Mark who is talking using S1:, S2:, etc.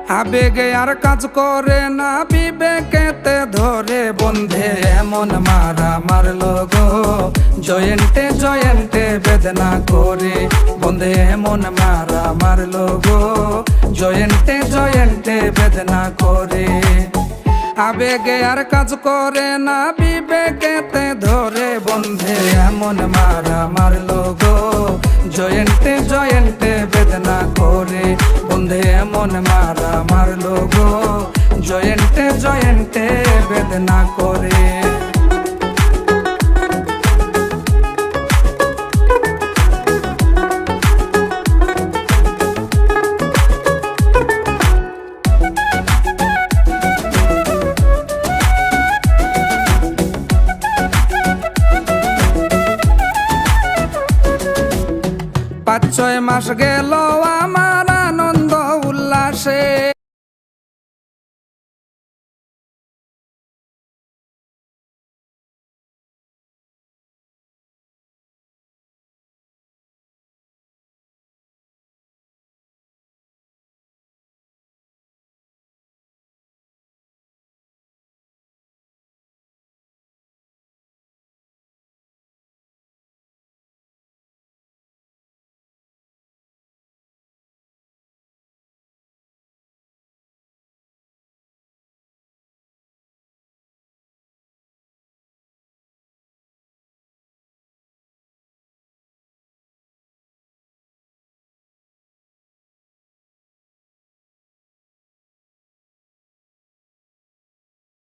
S1: আবেগে আর কাজ করে না, বিবেকেতে ধরে বন্ধে এমন মারা মারলো গো। জয়েন্টে জয়েন্টে বেদনা করে বন্ধে এমন মারা মারলো গো। জয়েন্টে জয়েন্টে বেদনা করে। আবেগে আর কাজ করে না, বিবেকেতে ধরে বন্ধে এমন মারা মারলো গো। জয়েন্টে জয়েন্টে বেদনা করে বন্ধে এমন মারা মারলো গো। জয়েন্টে জয়েন্টে বেদনা করে। পাঁচ ছয় মাস গেল আমার